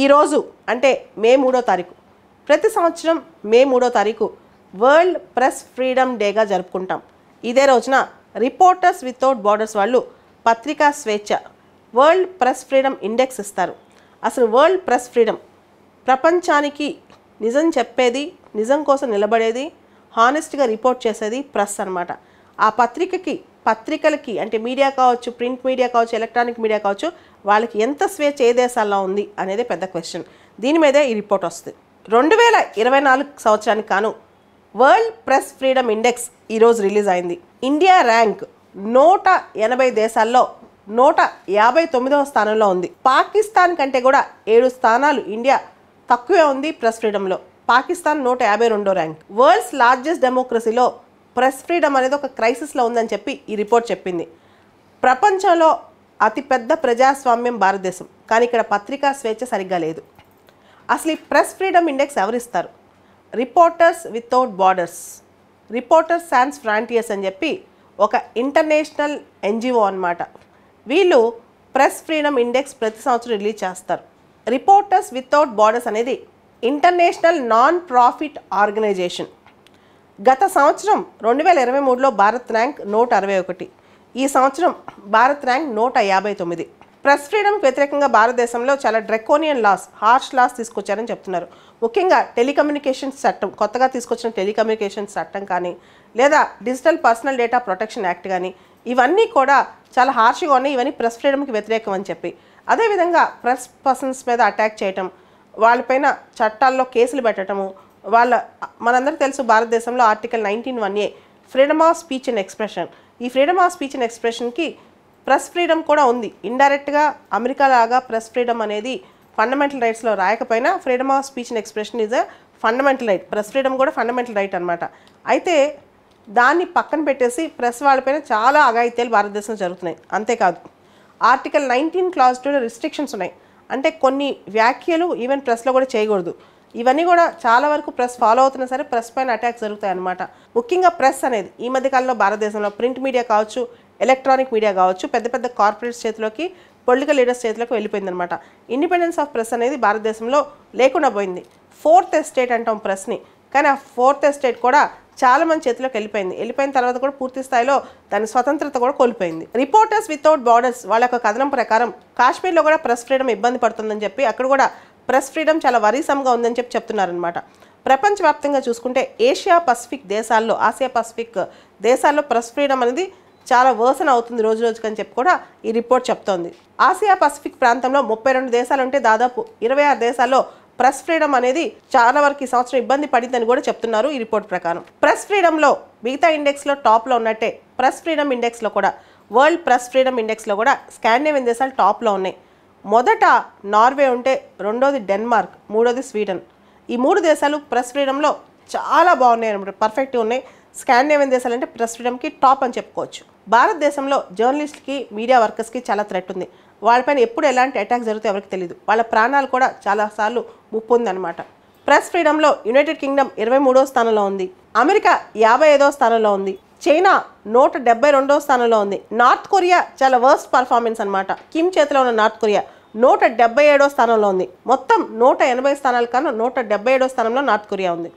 ఈరోజు అంటే మే 3వ తారీఖు, ప్రతి సంవత్సరం మే 3వ తారీఖు వరల్డ్ ప్రెస్ ఫ్రీడమ్ డేగా జరుపుకుంటాం. ఇదే రోజున రిపోర్టర్స్ వితౌట్ బార్డర్స్ వాళ్ళు పత్రికా స్వేచ్ఛ వరల్డ్ ప్రెస్ ఫ్రీడమ్ ఇండెక్స్ ఇస్తారు. అసలు వరల్డ్ ప్రెస్ ఫ్రీడమ్ ప్రపంచానికి నిజం చెప్పేది, నిజం కోసం నిలబడేది, హానెస్ట్గా రిపోర్ట్ చేసేది ప్రెస్ అన్నమాట. ఆ పత్రికలకి అంటే మీడియా కావచ్చు, ప్రింట్ మీడియా కావచ్చు, ఎలక్ట్రానిక్ మీడియా కావచ్చు, వాళ్ళకి ఎంత స్వేచ్ఛ ఏ దేశాల్లో ఉంది అనేది పెద్ద క్వశ్చన్. దీని మీదే ఈ రిపోర్ట్ వస్తుంది. 2024 సంవత్సరానికి కాను వరల్డ్ ప్రెస్ ఫ్రీడమ్ ఇండెక్స్ ఈరోజు రిలీజ్ అయింది. ఇండియా ర్యాంక్ 180 దేశాల్లో 159వ స్థానంలో ఉంది. పాకిస్తాన్ కంటే కూడా 7 స్థానాలు ఇండియా తక్కువే ఉంది ప్రెస్ ఫ్రీడమ్లో. పాకిస్తాన్ 152వ ర్యాంక్. వరల్డ్స్ లార్జెస్ట్ డెమోక్రసీలో ప్రెస్ ఫ్రీడమ్ అనేది ఒక క్రైసిస్లో ఉందని చెప్పి ఈ రిపోర్ట్ చెప్పింది. ప్రపంచంలో అతిపెద్ద ప్రజాస్వామ్యం భారతదేశం, కానీ ఇక్కడ పత్రికా స్వేచ్ఛ సరిగ్గా లేదు. అసలు ఈ ప్రెస్ ఫ్రీడమ్ ఇండెక్స్ ఎవరిస్తారు? Reporters without borders, reporters sands frontiers అని చెప్పి ఒక ఇంటర్నేషనల్ ఎన్జిఓ అన్నమాట. వీళ్ళు ప్రెస్ ఫ్రీడమ్ ఇండెక్స్ ప్రతి సంవత్సరం రిలీజ్ చేస్తారు. రిపోర్టర్స్ వితౌట్ బార్డర్స్ అనేది ఇంటర్నేషనల్ నాన్ ప్రాఫిట్ ఆర్గనైజేషన్. గత సంవత్సరం 2023లో భారత్ ర్యాంక్ 161. ఈ సంవత్సరం భారత్ ర్యాంక్ 159. ప్రెస్ ఫ్రీడమ్కి వ్యతిరేకంగా భారతదేశంలో చాలా డ్రెకోనియన్ లాస్, హార్ష్ లాస్ తీసుకొచ్చారని చెప్తున్నారు. ముఖ్యంగా టెలికమ్యూనికేషన్స్ చట్టం, కొత్తగా తీసుకొచ్చిన టెలికమ్యూనికేషన్స్ చట్టం కానీ, లేదా digital personal data protection act కానీ, ఇవన్నీ కూడా చాలా హార్ష్గా ఉన్నాయి. ఇవన్నీ ప్రెస్ ఫ్రీడమ్కి వ్యతిరేకం అని చెప్పి, అదేవిధంగా ప్రెస్ పర్సన్స్ మీద అటాక్ చేయటం, వాళ్ళపైన చట్టాల్లో కేసులు పెట్టడము, మనందరికీ తెలుసు భారతదేశంలో article 19(1)A freedom of speech and expression. ఈ ఫ్రీడమ్ ఆఫ్ స్పీచ్ అండ్ ఎక్స్ప్రెషన్కి ప్రెస్ ఫ్రీడమ్ కూడా ఉంది. ఇండైరెక్ట్గా అమెరికా లాగా ప్రెస్ ఫ్రీడమ్ అనేది ఫండమెంటల్ రైట్స్లో రాయకపోయినా freedom of speech and expression is a fundamental right. Press freedom కూడా ఫండమెంటల్ రైట్ అనమాట. అయితే దాన్ని పక్కన పెట్టేసి ప్రెస్ వాళ్ళపైన చాలా అఘాయిత్యాలు భారతదేశంలో జరుగుతున్నాయి. అంతేకాదు ఆర్టికల్ 19 క్లాజ్ 2 రిస్ట్రిక్షన్స్ ఉన్నాయి. అంటే కొన్ని వ్యాఖ్యలు ఈవెన్ ప్రెస్లో కూడా చేయకూడదు. ఇవన్నీ కూడా చాలా వరకు ప్రెస్ ఫాలో అవుతున్నా సరే ప్రెస్ పైన అటాక్స్ జరుగుతాయి అన్నమాట. ముఖ్యంగా ప్రెస్ అనేది ఈ మధ్యకాలంలో భారతదేశంలో ప్రింట్ మీడియా కావచ్చు, ఎలక్ట్రానిక్ మీడియా కావచ్చు, పెద్ద పెద్ద కార్పొరేట్స్ చేతిలోకి, పొలిటికల్ లీడర్స్ చేతిలోకి వెళ్ళిపోయిందనమాట. ఇండిపెండెన్స్ ఆఫ్ ప్రెస్ అనేది భారతదేశంలో లేకుండా పోయింది. 4th ఎస్టేట్ అంటాం ప్రెస్ని, కానీ ఆ 4th ఎస్టేట్ కూడా చాలా మంది చేతిలోకి వెళ్ళిపోయిన తర్వాత కూడా పూర్తి స్థాయిలో దాని స్వతంత్రత కూడా కోల్పోయింది. రిపోర్టర్స్ వితౌట్ బార్డర్స్ వాళ్ళ యొక్క కథనం ప్రకారం కాశ్మీర్లో కూడా ప్రెస్ ఫ్రీడమ్ ఇబ్బంది పడుతుందని చెప్పి, అక్కడ కూడా ప్రెస్ ఫ్రీడమ్ చాలా వరీసంగా ఉందని చెప్పి చెప్తున్నారనమాట. ప్రపంచవ్యాప్తంగా చూసుకుంటే ఆసియా పసిఫిక్ దేశాల్లో ప్రెస్ ఫ్రీడమ్ అనేది చాలా వర్సన్ అవుతుంది రోజు రోజుకని చెప్పి కూడా ఈ రిపోర్ట్ చెప్తోంది. ఆసియా పసిఫిక్ ప్రాంతంలో 32 దేశాలు ఉంటే దాదాపు 26 దేశాల్లో ప్రెస్ ఫ్రీడమ్ అనేది చాలా వరకు ఈ సంవత్సరం ఇబ్బంది పడిందని కూడా చెప్తున్నారు ఈ రిపోర్ట్ ప్రకారం. ప్రెస్ ఫ్రీడమ్లో మిగతా ఇండెక్స్లో టాప్లో ఉన్నట్టే ప్రెస్ ఫ్రీడమ్ ఇండెక్స్లో కూడా, వరల్డ్ ప్రెస్ ఫ్రీడమ్ ఇండెక్స్లో కూడా స్కాండినేవియన్ దేశాలు టాప్లో ఉన్నాయి. మొదట నార్వే ఉంటే, రెండోది డెన్మార్క్, మూడోది స్వీడన్. ఈ 3 దేశాలు ప్రెస్ ఫ్రీడమ్లో చాలా బాగున్నాయి అన్నమాట, పర్ఫెక్ట్గా ఉన్నాయి. స్కాండినేవియన్ దేశాలు అంటే ప్రెస్ ఫ్రీడమ్కి టాప్ అని చెప్పుకోవచ్చు. భారతదేశంలో జర్నలిస్ట్కి, మీడియా వర్కర్స్కి చాలా థ్రెట్ ఉంది. వాళ్ళపైన ఎప్పుడు ఎలాంటి అటాక్ జరుగుతాయో ఎవరికి తెలియదు. వాళ్ళ ప్రాణాలు కూడా చాలాసార్లు ముప్పు ఉందన్నమాట. ప్రెస్ ఫ్రీడమ్లో యునైటెడ్ కింగ్డమ్ 23వ స్థానంలో ఉంది, అమెరికా 55వ స్థానంలో ఉంది, చైనా 172వ స్థానంలో ఉంది, నార్త్ కొరియా చాలా వర్స్ట్ పర్ఫార్మెన్స్ అనమాట. కిమ్ చేతిలో ఉన్న నార్త్ కొరియా 177వ స్థానంలో ఉంది. మొత్తం 180 స్థానాల కన్నా 177వ స్థానంలో నార్త్ కొరియా ఉంది.